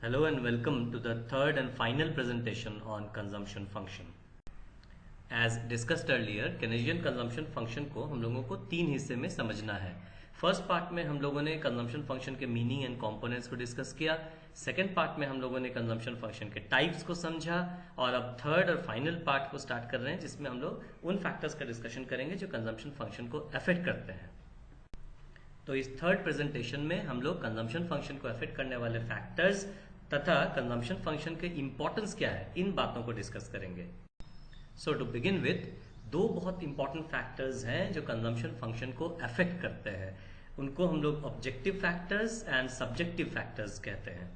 Hello and welcome to the third and final presentation on consumption function. As discussed earlier, Keynesian consumption function को हम लोगों को तीन हिस्से में समझना है. फर्स्ट पार्ट में हम लोगों ने कंजम्पशन फंक्शन के मीनिंग एंड कंपोनेंट्स को डिस्कस किया. सेकंड पार्ट में हम लोगों ने कंजम्पशन फंक्शन के टाइप्स को समझा और अब थर्ड और फाइनल पार्ट को स्टार्ट कर रहे हैं जिसमें हम लोग उन फैक्टर्स का डिस्कशन करेंगे जो कंजम्पशन फंक्शन को अफेक्ट करते हैं. तो इस थर्ड प्रेजेंटेशन में हम लोग कंजम्पशन फंक्शन को अफेक्ट करने वाले फैक्टर्स तथा कंजम्पशन फंक्शन के इंपॉर्टेंस क्या है इन बातों को डिस्कस करेंगे. सो टू बिगिन विथ, दो बहुत इंपॉर्टेंट फैक्टर्स हैं जो कंजम्पशन फंक्शन को अफेक्ट करते हैं. उनको हम लोग objective factors and subjective factors कहते हैं.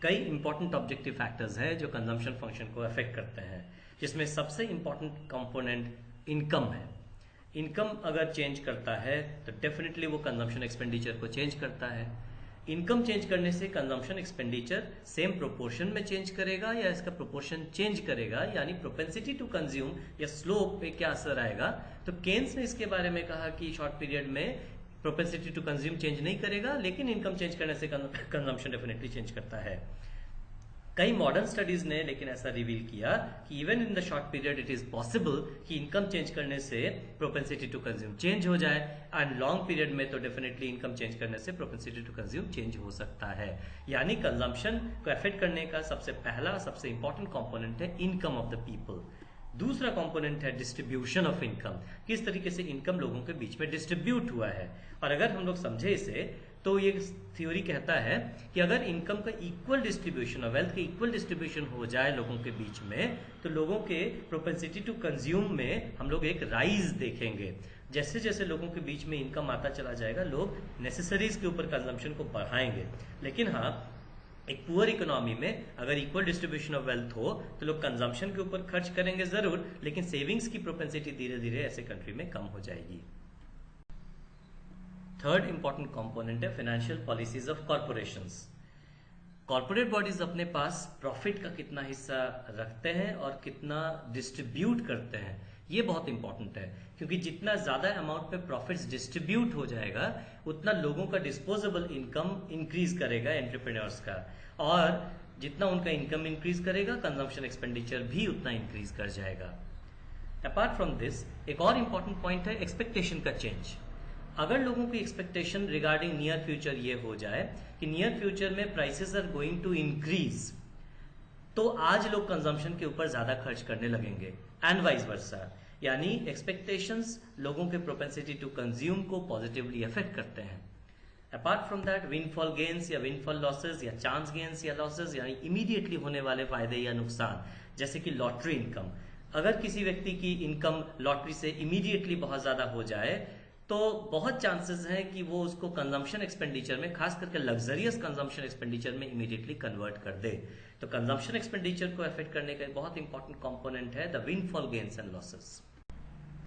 कई इंपॉर्टेंट ऑब्जेक्टिव फैक्टर्स हैं जो कंजम्पशन फंक्शन को अफेक्ट करते हैं, जिसमें सबसे इंपॉर्टेंट कंपोनेंट इनकम है. इनकम अगर चेंज करता है तो डेफिनेटली वो कंजम्पशन एक्सपेंडिचर को चेंज करता है. इनकम चेंज करने से कंजम्पशन एक्सपेंडिचर सेम प्रोपोर्शन में चेंज करेगा या इसका प्रोपोर्शन चेंज करेगा, यानी प्रोपेंसिटी टू कंज्यूम या स्लोप पे क्या असर आएगा. तो केन्स ने इसके बारे में कहा कि शॉर्ट पीरियड में प्रोपेंसिटी टू कंज्यूम चेंज नहीं करेगा, लेकिन इनकम चेंज करने से कंजम्पशन डेफिनेटली चेंज करता है. कई मॉडर्न स्टडीज ने लेकिन ऐसा रिवील किया कि even in the short period it is possible कि इनकम चेंज करने से प्रोपेंसिटी टू कंज्यूम चेंज हो जाए, एंड लॉन्ग पीरियड में तो डेफिनेटली इनकम चेंज करने से प्रोपेंसिटी टू कंज्यूम चेंज हो सकता है. यानी कंजम्पशन को अफेक्ट करने का सबसे पहला सबसे इंपॉर्टेंट कंपोनेंट है इनकम ऑफ द पीपल. दूसरा कंपोनेंट है डिस्ट्रीब्यूशन ऑफ इनकम. किस तरीके से इनकम लोगों के बीच में डिस्ट्रीब्यूट हुआ है. और अगर हम लोग समझे इसे तो ये थ्योरी कहता है कि अगर इनकम का इक्वल डिस्ट्रीब्यूशन और वेल्थ का इक्वल डिस्ट्रीब्यूशन हो जाए लोगों के बीच में, तो लोगों के प्रोपेंसिटी टू कंज्यूम में हम लोग एक राइज देखेंगे. जैसे जैसे लोगों के बीच में इनकम आता चला जाएगा, लोग नेसेसरीज के ऊपर कंजम्पशन को बढ़ाएंगे. लेकिन हाँ, एक पुअर इकोनॉमी में अगर इक्वल डिस्ट्रीब्यूशन ऑफ वेल्थ हो तो लोग कंजम्पशन के ऊपर खर्च करेंगे जरूर, लेकिन सेविंग्स की प्रोपेंसिटी धीरे धीरे ऐसे कंट्री में कम हो जाएगी. थर्ड इंपॉर्टेंट कंपोनेंट है financial policies of corporations. Corporate bodies अपने पास प्रॉफिट का कितना हिस्सा रखते हैं और कितना डिस्ट्रीब्यूट करते हैं, ये बहुत इंपॉर्टेंट है. क्योंकि जितना ज्यादा अमाउंट पे प्रॉफिट्स डिस्ट्रीब्यूट हो जाएगा उतना लोगों का डिस्पोजेबल इनकम इंक्रीज करेगा एंटरप्रेन्योर्स का, और जितना उनका इनकम इंक्रीज करेगा कंजम्पशन एक्सपेंडिचर भी उतना इंक्रीज कर जाएगा. अपार्ट फ्रॉम दिस, एक और इंपॉर्टेंट पॉइंट है एक्सपेक्टेशन का चेंज. अगर लोगों की एक्सपेक्टेशन रिगार्डिंग नियर फ्यूचर ये हो जाए कि नियर फ्यूचर में prices are going to increase, तो आज लोग कंजम्पशन के ऊपर ज्यादा खर्च करने लगेंगे एंड वाइस वर्सा. यानी एक्सपेक्टेशंस लोगों के प्रोपेंसिटी टू कंज्यूम को पॉजिटिवली अफेक्ट करते हैं. Apart from that, windfall gains या विनफॉल लॉसेस या चांस गेन्स या लॉसेस, यानी इमीडिएटली होने वाले फायदे या नुकसान, जैसे कि लॉटरी इनकम. अगर किसी व्यक्ति की इनकम लॉटरी से इमीडिएटली बहुत ज्यादा हो जाए तो बहुत चांसेस हैं कि वो उसको कंजम्पशन एक्सपेंडिचर में, खास करके लग्जरियस कंजम्पशन एक्सपेंडिचर में इमीडिएटली कन्वर्ट कर दे. तो कंजम्पशन एक्सपेंडिचर को अफेक्ट करने का एक बहुत इंपॉर्टेंट कंपोनेंट है the windfall gains and losses.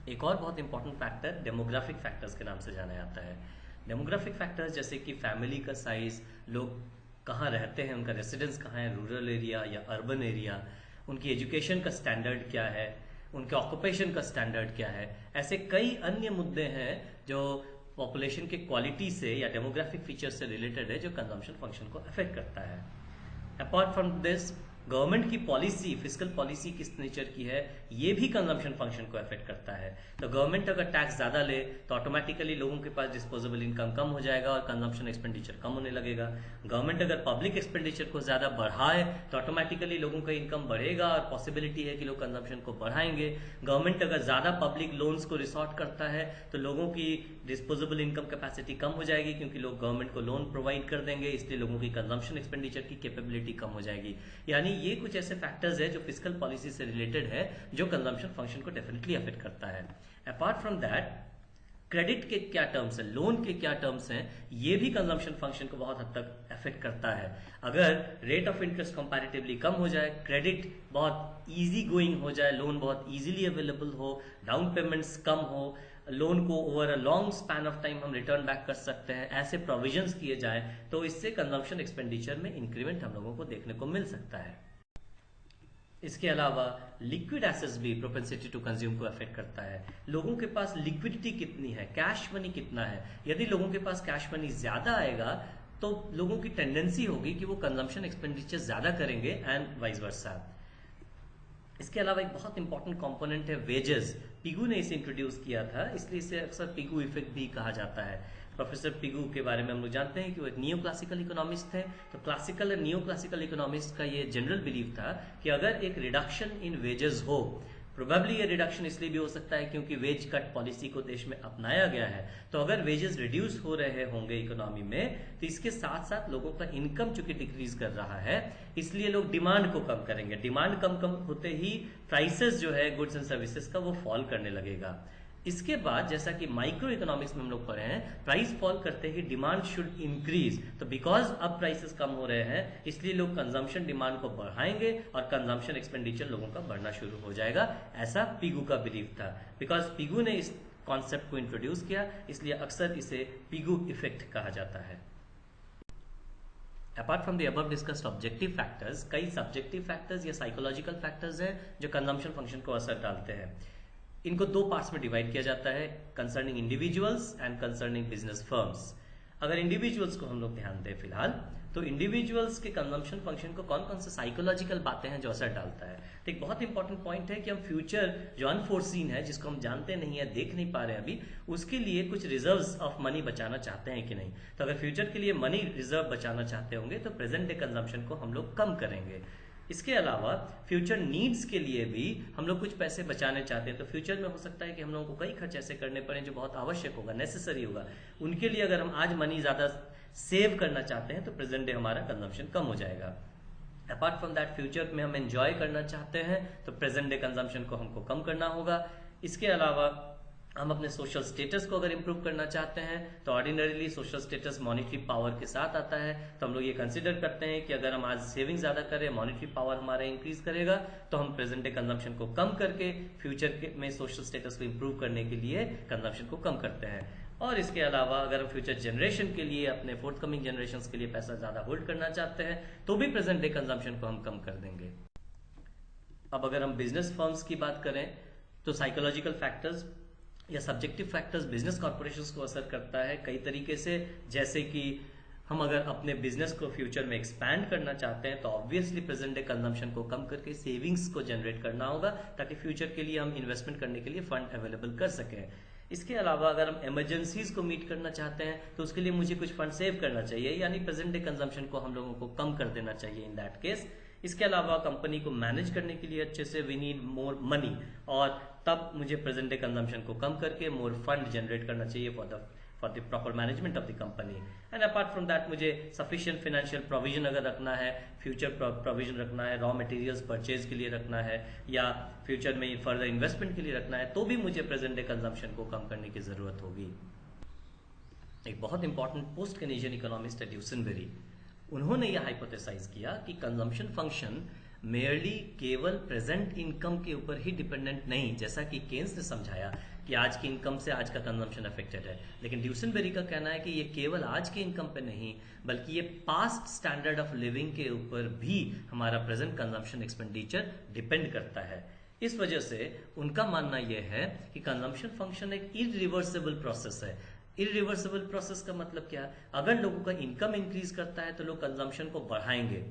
एक और बहुत इंपॉर्टेंट फैक्टर डेमोग्राफिक फैक्टर्स के नाम से जाना जाता है. डेमोग्राफिक फैक्टर्स जैसे कि फैमिली का साइज, लोग कहाँ रहते हैं, उनका रेसिडेंस कहाँ है, रूरल एरिया या अर्बन एरिया, उनकी एजुकेशन का स्टैंडर्ड क्या है, उनके ऑक्यूपेशन का स्टैंडर्ड क्या है, ऐसे कई अन्य मुद्दे हैं जो पॉपुलेशन के क्वालिटी से या डेमोग्राफिक फीचर से रिलेटेड है जो कंजम्पशन फंक्शन को अफेक्ट करता है. अपार्ट फ्रॉम दिस, गवर्नमेंट की पॉलिसी, फिस्कल पॉलिसी किस नेचर की है, ये भी कंजम्पशन फंक्शन को अफेक्ट करता है. तो गवर्नमेंट अगर टैक्स ज्यादा ले तो ऑटोमेटिकली लोगों के पास डिस्पोजेबल इनकम कम हो जाएगा और कंजम्पशन एक्सपेंडिचर कम होने लगेगा. गवर्नमेंट अगर पब्लिक एक्सपेंडिचर को ज्यादा बढ़ाए तो ऑटोमेटिकली लोगों का इनकम बढ़ेगा और पॉसिबिलिटी है कि लोग कंजम्पशन को बढ़ाएंगे. गवर्नमेंट अगर ज्यादा पब्लिक लोन्स को रिसॉर्ट करता है तो लोगों की डिस्पोजेबल इनकम कैपेसिटी कम हो जाएगी, क्योंकि लोग गवर्नमेंट को लोन प्रोवाइड कर देंगे, इसलिए लोगों की कंजम्पशन एक्सपेंडिचर की कैपेबिलिटी कम हो जाएगी. यानी ये कुछ ऐसे फैक्टर्स है जो फिस्कल पॉलिसी से रिलेटेड है जो कंजम्पशन फंक्शन को डेफिनेटली अफेक्ट करता है. अपार्ट फ्रॉम दैट, क्रेडिट के क्या टर्म्स है, लोन के क्या टर्म्स हैं, ये भी कंजम्पशन फंक्शन को बहुत हद तक अफेक्ट करता है. अगर रेट ऑफ इंटरेस्ट कंपैरेटिवली कम हो जाए, क्रेडिट बहुत इजी गोइंग हो जाए, लोन बहुत इजीली अवेलेबल हो, डाउन पेमेंट्स कम हो, लोन को over a long span of time हम रिटर्न बैक कर सकते हैं, ऐसे प्रोविजंस किए जाए तो इससे कंजम्पशन एक्सपेंडिचर में इंक्रीमेंट हम लोगों को देखने को मिल सकता है. इसके अलावा लिक्विड एसेट्स भी प्रोपेंसिटी टू कंज्यूम को अफेक्ट करता है. लोगों के पास लिक्विडिटी कितनी है, कैश मनी कितना है. यदि लोगों के पास कैश मनी ज्यादा आएगा तो लोगों की टेंडेंसी होगी कि वो कंजम्पशन एक्सपेंडिचर ज्यादा करेंगे एंड वाइस वर्सा। इसके अलावा एक बहुत इंपॉर्टेंट कंपोनेंट है वेजेस। पिगू ने इसे इंट्रोड्यूस किया था, इसलिए इसे अक्सर पिगू इफेक्ट भी कहा जाता है। प्रोफेसर पिगू के बारे में हम लोग जानते हैं कि वो एक नियो क्लासिकल इकोनॉमिस्ट थे। तो क्लासिकल और नियो क्लासिकल इकोनॉमिस्ट का ये जनरल बिलीव था कि अगर एक रिडक्शन इन वेजेस हो, प्रोबेबली ये रिडक्शन इसलिए भी हो सकता है क्योंकि वेज कट पॉलिसी को देश में अपनाया गया है, तो अगर वेजेस रिड्यूस हो रहे होंगे इकोनॉमी में, तो इसके साथ साथ लोगों का इनकम चूंकि डिक्रीज कर रहा है, इसलिए लोग डिमांड को कम करेंगे। डिमांड कम होते ही प्राइसेस जो है गुड्स एंड सर्विसेज का वो फॉल करने लगेगा। इसके बाद जैसा कि माइक्रो इकोनॉमिक्स में हम लोग पढ़े हैं, प्राइस फॉल करते ही डिमांड शुड इंक्रीज। तो बिकॉज अब प्राइसेस कम हो रहे हैं, इसलिए लोग कंजम्पशन डिमांड को बढ़ाएंगे और कंजम्पशन एक्सपेंडिचर लोगों का बढ़ना शुरू हो जाएगा। ऐसा पिगू का बिलीव था। बिकॉज पिगू ने इस कॉन्सेप्ट को इंट्रोड्यूस किया, इसलिए अक्सर इसे पिगू इफेक्ट कहा जाता है। Apart from the above discussed objective factors, कई सब्जेक्टिव फैक्टर्स या साइकोलॉजिकल फैक्टर्स हैं जो कंजम्पशन फंक्शन को असर डालते हैं। इनको दो पार्ट्स में डिवाइड किया जाता है, concerning individuals and concerning business firms. अगर इंडिविजुअल्स को हम लोग ध्यान दें फिलहाल, तो इंडिविजुअल्स के कंजम्पशन फंक्शन को कौन कौन से साइकोलॉजिकल बातें हैं जो असर डालता है। तो एक बहुत इंपॉर्टेंट पॉइंट है कि हम फ्यूचर जो अनफोर्सीन है, जिसको हम जानते नहीं है, देख नहीं पा रहे हैं अभी, उसके लिए कुछ रिजर्व्स ऑफ मनी बचाना चाहते हैं कि नहीं। तो अगर फ्यूचर के लिए मनी रिजर्व बचाना चाहते होंगे तो प्रेजेंट डे कंजम्पशन को हम लोग कम करेंगे। इसके अलावा फ्यूचर नीड्स के लिए भी हम लोग कुछ पैसे बचाने चाहते हैं। तो फ्यूचर में हो सकता है कि हम लोगों को कई खर्च ऐसे करने पड़े जो बहुत आवश्यक होगा, नेसेसरी होगा। उनके लिए अगर हम आज मनी ज्यादा सेव करना चाहते हैं तो प्रेजेंट डे हमारा कंजम्पशन कम हो जाएगा। अपार्ट फ्रॉम दैट, फ्यूचर में हम एंजॉय करना चाहते हैं तो प्रेजेंट डे कंजम्पशन को हमको कम करना होगा। इसके अलावा हम अपने सोशल स्टेटस को अगर इंप्रूव करना चाहते हैं तो ordinarily social status monetary power के साथ आता है। तो हम लोग ये कंसिडर करते हैं कि अगर हम आज सेविंग ज्यादा करें, मॉनिटरी पावर हमारा इंक्रीज करेगा, तो हम प्रेजेंट डे कंजम्पशन को कम करके फ्यूचर में सोशल स्टेटस को इंप्रूव करने के लिए कंजम्पशन को कम करते हैं। और इसके अलावा अगर हम फ्यूचर जनरेशन के लिए, अपने फोर्थकमिंग जनरेशन के लिए पैसा ज्यादा होल्ड करना चाहते हैं तो भी प्रेजेंट डे कंजम्पशन को हम कम कर देंगे। अब अगर हम बिजनेस फर्म्स की बात करें तो साइकोलॉजिकल फैक्टर्स या सब्जेक्टिव फैक्टर्स बिजनेस कॉर्पोरेशंस को असर करता है कई तरीके से। जैसे कि हम अगर अपने बिजनेस को फ्यूचर में एक्सपैंड करना चाहते हैं तो ऑब्वियसली प्रेजेंट डे कंजम्पशन को कम करके सेविंग्स को जनरेट करना होगा, ताकि फ्यूचर के लिए हम इन्वेस्टमेंट करने के लिए फंड अवेलेबल कर सकें। इसके अलावा अगर हम इमरजेंसीज को मीट करना चाहते हैं तो उसके लिए मुझे कुछ फंड सेव करना चाहिए, यानी प्रेजेंट डे कंजम्पशन को हम लोगों को कम कर देना चाहिए इन दैट केस। इसके अलावा कंपनी को मैनेज करने के लिए अच्छे से वी नीड मोर मनी, और तब मुझे प्रेजेंट डे कंजम्पशन को कम करके मोर फंड जनरेट करना चाहिए for the proper management of the company. And apart from that मुझे सफिशिएंट फाइनेंशियल प्रोविजन अगर रखना है, फ्यूचर प्रोविजन रखना है, रॉ मटेरियल्स परचेज के लिए रखना है, या फ्यूचर में फर्दर इन्वेस्टमेंट के लिए रखना है, तो भी मुझे प्रेजेंट डे कंजम्पशन को कम करने की जरूरत होगी। एक बहुत इंपॉर्टेंट पोस्ट केनेजियन इकोनॉमिस्ट है ड्यूसनबेरी। उन्होंने यह हाइपोथेसाइज किया कि कंजम्पशन फंक्शन मेयरली केवल प्रेजेंट इनकम के ऊपर ही डिपेंडेंट नहीं, जैसा कि केन्स ने समझाया कि आज की इनकम से आज का कंजम्पशन अफेक्टेड है, लेकिन ड्यूसनबेरी का कहना है कि ये केवल आज के इनकम पे नहीं, बल्कि ये पास्ट स्टैंडर्ड ऑफ लिविंग के ऊपर भी हमारा प्रेजेंट कंजम्पशन एक्सपेंडिचर डिपेंड करता है। इस वजह से उनका मानना यह है कि कंजम्पशन फंक्शन एक इरिवर्सिबल प्रोसेस है। इरिवर्सिबल प्रोसेस का मतलब क्या? अगर लोगों का इनकम इंक्रीज करता है तो लोग कंजम्पशन को बढ़ाएंगे,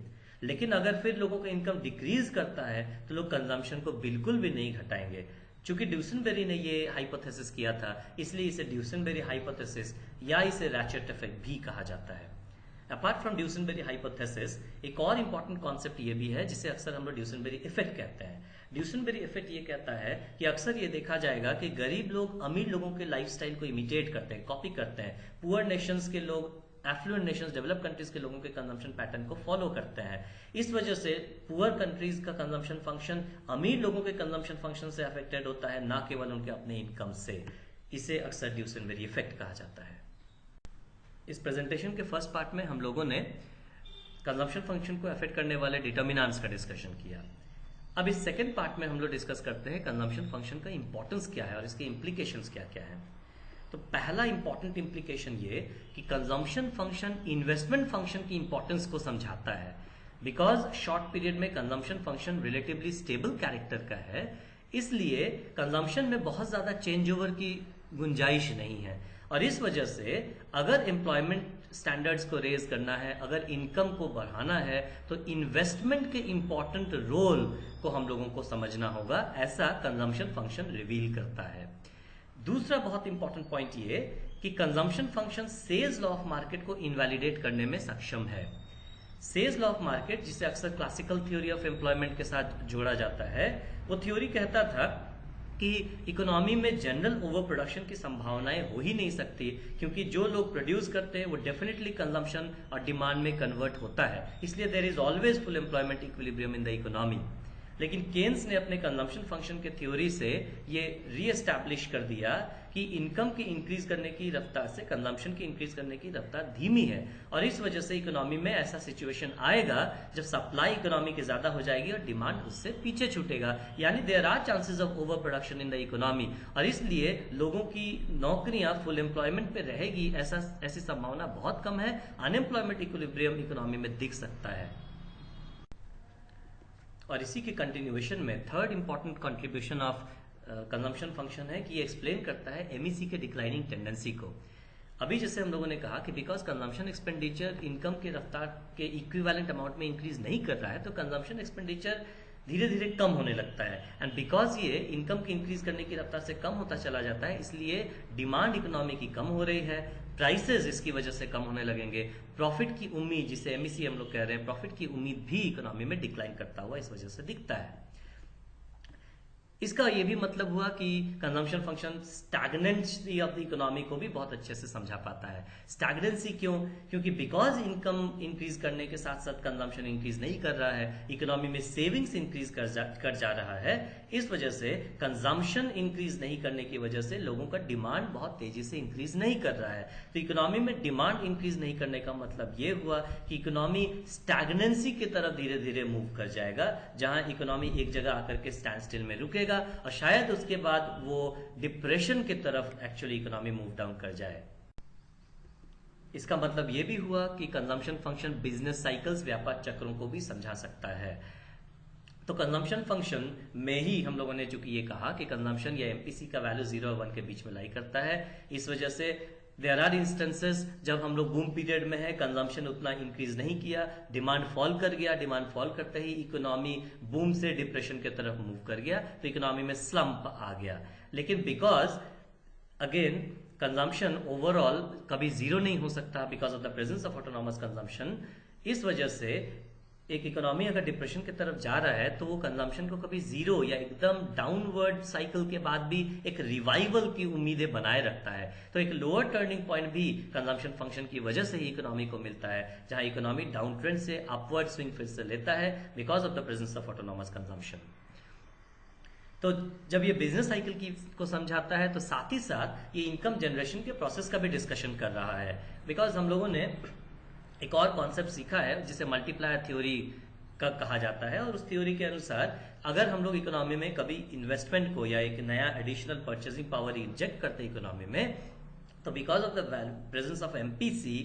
लेकिन अगर फिर लोगों का इनकम डिक्रीज करता है तो लोग कंजम्पशन को बिल्कुल भी नहीं घटाएंगे। चूंकि ड्यूसनबेरी ने ये हाइपोथेसिस किया था, इसलिए इसे ड्यूसनबेरी हाइपोथेसिस या इसे रैचेट इफेक्ट भी कहा जाता है। अपार्ट फ्रॉम ड्यूसनबेरी हाइपोथेसिस, एक और इंपॉर्टेंट कॉन्सेप्ट ये भी है जिसे अक्सर हम लोग ड्यूसनबेरी इफेक्ट कहते हैं। ड्यूसनबेरी इफेक्ट ये कहता है कि अक्सर ये देखा जाएगा कि गरीब लोग अमीर लोगों के लाइफस्टाइल को इमिटेट करते हैं, कॉपी करते हैं। पुअर नेशंस के लोग एफ्लुएंट नेशंस, डेवलप कंट्रीज के लोगों के कंजम्पशन पैटर्न को फॉलो करते हैं। इस वजह से पुअर कंट्रीज का कंजम्पशन फंक्शन अमीर लोगों के कंजम्पशन फंक्शन से अफेक्टेड होता है, ना केवल उनके अपने इनकम से। इसे अक्सर ड्यूसनबेरी इफेक्ट कहा जाता है। इस प्रेजेंटेशन के फर्स्ट पार्ट में हम लोगों ने कंजम्पशन फंक्शन को अफेक्ट करने वाले डिटर्मिनेंट्स का डिस्कशन किया। अब इस सेकेंड पार्ट में हम लोग डिस्कस करते हैं कंजम्पशन फंक्शन का इंपॉर्टेंस क्या है और इसके इम्प्लीकेशंस क्या क्या है। तो पहला इंपॉर्टेंट इम्प्लीकेशन ये कि कंजम्पशन फंक्शन इन्वेस्टमेंट फंक्शन की इंपॉर्टेंस को समझाता है। बिकॉज शॉर्ट पीरियड में consumption function relatively stable character का है, इसलिए कंजम्पशन में बहुत ज्यादा चेंज ओवर की गुंजाइश नहीं है। और इस वजह से अगर एम्प्लॉयमेंट स्टैंडर्ड्स को रेज करना है, अगर इनकम को बढ़ाना है, तो इन्वेस्टमेंट के इंपॉर्टेंट रोल को हम लोगों को समझना होगा, ऐसा कंजम्पशन फंक्शन रिवील करता है। दूसरा बहुत इंपॉर्टेंट पॉइंट ये कि consumption function sales law of market को इनवैलिडेट करने में सक्षम है। सेल्स लॉ ऑफ मार्केट, जिसे अक्सर क्लासिकल थ्योरी ऑफ एम्प्लॉयमेंट के साथ जोड़ा जाता है, वो थ्योरी कहता था कि इकोनॉमी में जनरल ओवर प्रोडक्शन की संभावनाएं हो ही नहीं सकती, क्योंकि जो लोग प्रोड्यूस करते हैं वो डेफिनेटली कंजम्पशन और डिमांड में कन्वर्ट होता है, इसलिए there is always full employment equilibrium in the economy. लेकिन केन्स ने अपने कंजम्पशन फंक्शन के थ्योरी से ये रीएस्टैब्लिश कर दिया कि इनकम की इंक्रीज करने की रफ्तार से कंजम्पशन की इंक्रीज करने की रफ्तार धीमी है, और इस वजह से इकोनॉमी में ऐसा सिचुएशन आएगा जब सप्लाई इकोनॉमी की ज्यादा हो जाएगी और डिमांड उससे पीछे छूटेगा, यानी there are chances of over production in the economy, और इसलिए लोगों की नौकरियां फुल एम्प्लॉयमेंट पे रहेगी ऐसी संभावना बहुत कम है। अनएम्प्लॉयमेंट इक्विलिब्रियम इकोनॉमी में दिख सकता है। और इसी के कंटिन्यूएशन में third important contribution of consumption function है कि ये एक्सप्लेन करता है एमईसी के डिक्लाइनिंग टेंडेंसी को। अभी जैसे हम लोगों ने कहा कि बिकॉज कंजम्पशन एक्सपेंडिचर इनकम के रफ्तार के इक्विवेलेंट अमाउंट में इंक्रीज नहीं कर रहा है, तो कंजम्पशन एक्सपेंडिचर धीरे धीरे कम होने लगता है, एंड बिकॉज ये इनकम की इंक्रीज करने की रफ्तार से कम होता चला जाता है, इसलिए डिमांड इकोनॉमी की कम हो रही है, प्राइसेस इसकी वजह से कम होने लगेंगे, प्रॉफिट की उम्मीद, जिसे एमईसी हम लोग कह रहे हैं, प्रॉफिट की उम्मीद भी इकोनॉमी में डिक्लाइन करता हुआ इस वजह से दिखता है। इसका ये भी मतलब हुआ कि consumption function stagnancy of the economy को भी बहुत अच्छे से समझा पाता है। स्टैग्नेंसी क्यों? क्योंकि बिकॉज इनकम इंक्रीज करने के साथ साथ कंजम्पशन इंक्रीज नहीं कर रहा है, इकोनॉमी में सेविंग्स इंक्रीज कर जा रहा है, इस वजह से कंजम्पशन इंक्रीज नहीं करने की वजह से लोगों का डिमांड बहुत तेजी से इंक्रीज नहीं कर रहा है। तो इकोनॉमी में डिमांड इंक्रीज नहीं करने का मतलब ये हुआ कि इकोनॉमी स्टैग्नेंसी की तरफ धीरे धीरे मूव कर जाएगा, जहां इकोनॉमी एक जगह आकर के स्टैंड स्टिल में रुकेगा और शायद उसके बाद वो डिप्रेशन की तरफ एक्चुअली इकोनॉमी मूव डाउन कर जाए। इसका मतलब यह भी हुआ कि कंजम्पशन फंक्शन बिजनेस साइकिल्स, व्यापार चक्रों को भी समझा सकता है। तो कंजम्पशन फंक्शन में ही हम लोगों ने चूंकि ये कहा कि कंजम्पशन या एमपीसी का वैल्यू 0 और 1 के बीच में लाई करता है, इस वजह से देयर आर इंस्टेंसेस जब हम लोग बूम पीरियड में है, कंजम्पशन उतना इंक्रीज नहीं किया, डिमांड फॉल कर गया, डिमांड फॉल करते ही इकोनॉमी बूम से डिप्रेशन की तरफ मूव कर गया, तो इकोनॉमी में स्लंप आ गया। लेकिन बिकॉज अगेन कंजम्पशन ओवरऑल कभी जीरो नहीं हो सकता because of the presence of autonomous consumption, इस वजह से एक इकोनॉमी अगर डिप्रेशन की तरफ जा रहा है तो वो कंजम्पशन को कभी जीरो या एकदम डाउनवर्ड साइकिल के बाद भी एक रिवाइवल की उम्मीदें बनाए रखता है। तो एक लोअर टर्निंग पॉइंट भी कंजम्पशन फंक्शन की वजह से ही इकोनॉमी को मिलता है, जहां इकोनॉमी डाउन ट्रेंड से अपवर्ड स्विंग फिर से लेता है because of the presence of autonomous consumption. तो जब ये बिजनेस साइकिल को समझाता है तो साथ ही साथ ये इनकम जनरेशन के प्रोसेस का भी डिस्कशन कर रहा है, बिकॉज हम लोगों ने एक और कॉन्सेप्ट सीखा है जिसे मल्टीप्लायर थ्योरी का कहा जाता है, और उस थ्योरी के अनुसार अगर हम लोग इकोनॉमी में कभी इन्वेस्टमेंट को या एक नया एडिशनल परचेसिंग पावर इंजेक्ट करते हैं इकोनॉमी में, तो because of the presence of MPC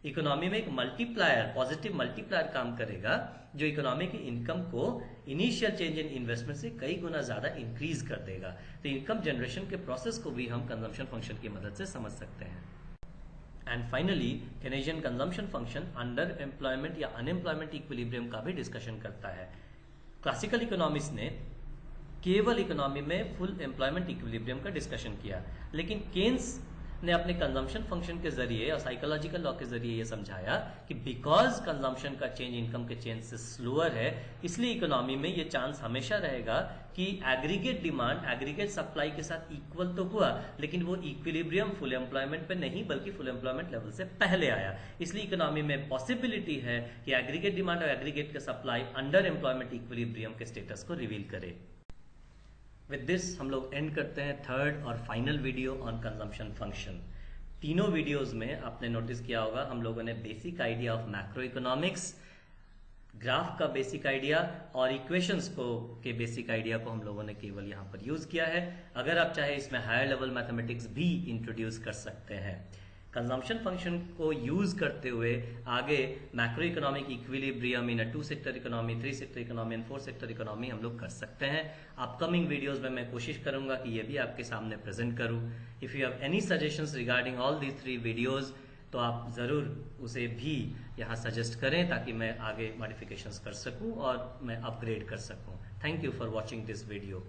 economy में एक मल्टीप्लायर, पॉजिटिव मल्टीप्लायर काम करेगा जो इकोनॉमी की इनकम को इनिशियल चेंज इन इन्वेस्टमेंट से कई गुना ज्यादा इंक्रीज कर देगा। तो इनकम जनरेशन के प्रोसेस को भी हम कंजम्पशन फंक्शन की मदद से समझ सकते हैं। And finally Keynesian consumption function under employment या अनएम्प्लॉयमेंट इक्विलिब्रियम का भी डिस्कशन करता है। क्लासिकल इकोनॉमिक्स ने केवल इकोनॉमी में फुल एम्प्लॉयमेंट इक्विलिब्रियम का डिस्कशन किया, लेकिन केन्स ने अपने कंजम्पशन फंक्शन के जरिए और साइकोलॉजिकल लॉ के जरिए ये समझाया कि बिकॉज कंजम्पशन का चेंज इनकम के चेंज से स्लोअर है, इसलिए इकोनॉमी में ये चांस हमेशा रहेगा कि एग्रीगेट डिमांड एग्रीगेट सप्लाई के साथ इक्वल तो हुआ, लेकिन वो इक्विलिब्रियम फुल एम्प्लॉयमेंट पे नहीं बल्कि फुल एम्प्लॉयमेंट लेवल से पहले आया। इसलिए इकोनॉमी में पॉसिबिलिटी है कि एग्रीगेट डिमांड और एग्रीगेट का सप्लाई अंडर एम्प्लॉयमेंट इक्विलिब्रियम के स्टेटस को रिवील करे। विद दिस हम लोग एंड करते हैं थर्ड और final video on consumption function. तीनों वीडियोस में आपने नोटिस किया होगा हम लोगों ने basic idea of macro economics, graph का बेसिक आइडिया और इक्वेशंस को के बेसिक आइडिया को हम लोगों ने केवल यहाँ पर यूज किया है। अगर आप चाहे इसमें हायर लेवल मैथमेटिक्स भी इंट्रोड्यूस कर सकते हैं। कंजम्पशन फंक्शन को यूज करते हुए आगे macro economic equilibrium in a 2 sector economy, 3 sector economy and 4 sector economy हम लोग कर सकते हैं। अपकमिंग वीडियोस में मैं कोशिश करूंगा कि ये भी आपके सामने प्रेजेंट करूं। If you have any suggestions regarding all these 3 videos तो आप ज़रूर उसे भी यहाँ सजेस्ट करें ताकि मैं आगे मॉडिफिकेशंस कर सकूं और मैं अपग्रेड कर सकूं। Thank you for watching this video.